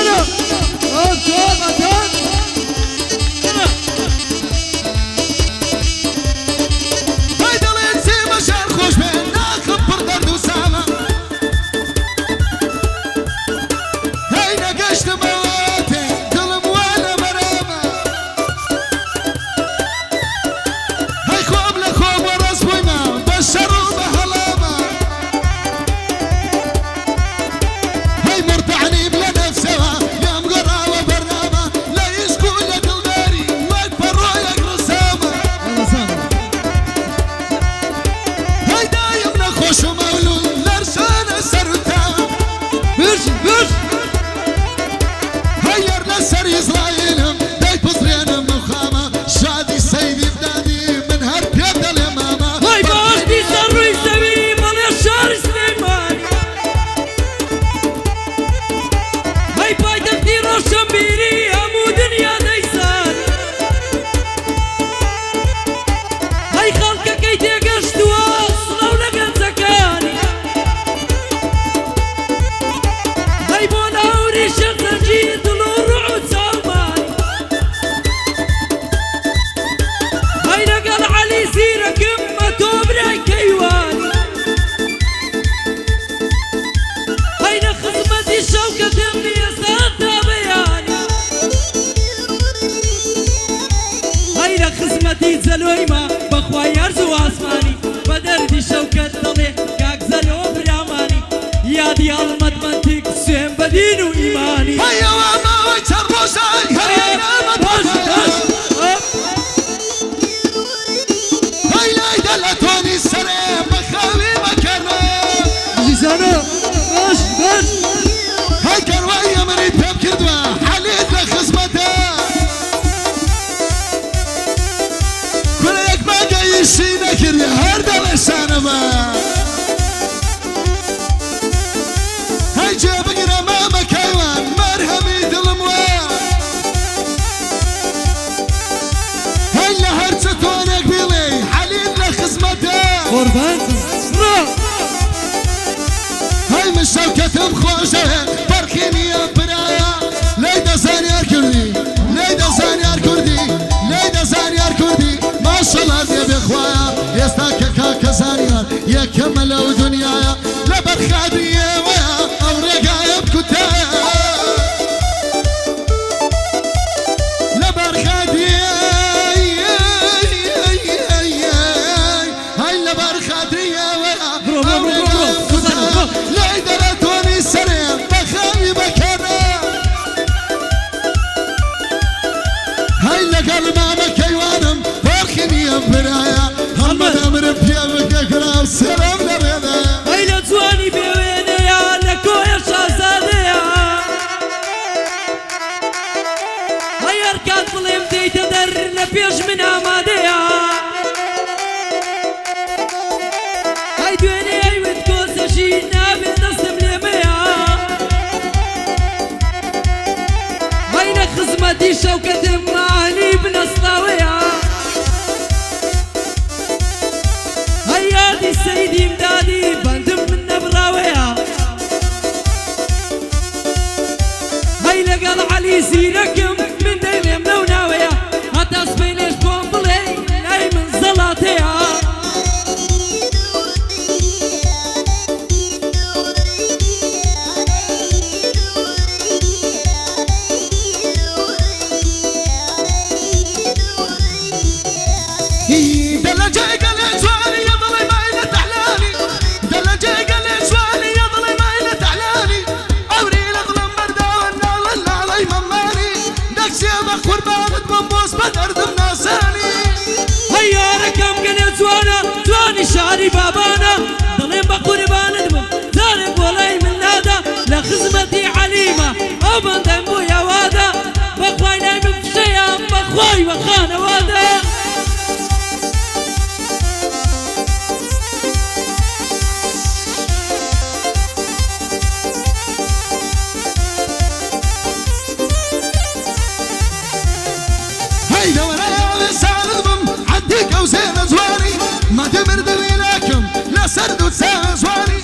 زنا زلويما بخواي أرزو عسماني بدردي شوكت ضلي كاك زلو براماني يا دي المدمنتك سيم بدين وإيماني هيا وما وجه الرساي هيا هيا دلتوني السلام بخاوي مكانا جيزانا باش هاي كروية مريد تبكر دوا حليت لخصمته شينا كري هر دل سانما هاي جابك رمامك حيوان مرهمي دلموا هاي لهرتتونك بيلي حليب لخصمته قربان هاي من شوكة مخوشة بركيني يا برايا ليدا زانيار كردي ليدا زانيار كردي ليدا زانيار كردي ما شاء الله يا بخوايا يستاك كاك زانيار يا كمل ودنيايا لبرخادية ويا أوريقايا بكتايا لبرخادية هاي لبرخادية ويا أوريقايا بكتايا ليدر توني سريع بخامي بكرة هاي لقل مامك ايوانم فرخني يا برايا محمد امر بيامك اكرام سلام لبينا هاي لزواني بيويني يا لكو يا شازادية هاي اركان ظلم دي تدر نبيش من امادية هاي دويني هاي ودكوز شينا بالنصم ليميا هاي نخزمتي شوكة معاني بنصلاوية هيا دي سيدي مدادي بندم من نبراوية هاي لقال علي سيركم من ديلي منوناوية هتا سبيليش كومبلي ناي من زلاتية شاري بابانا ضلين بقربان دمم زارب ولاي من نادا لخزمتي عليمة أبن دمو يا وادا بخواي نايم بشيا بخواي وخانا وادا هيدا ورايا لسان دمم عديك أو زين زواري ما تمر دليلكم لا سرد وتسان زواري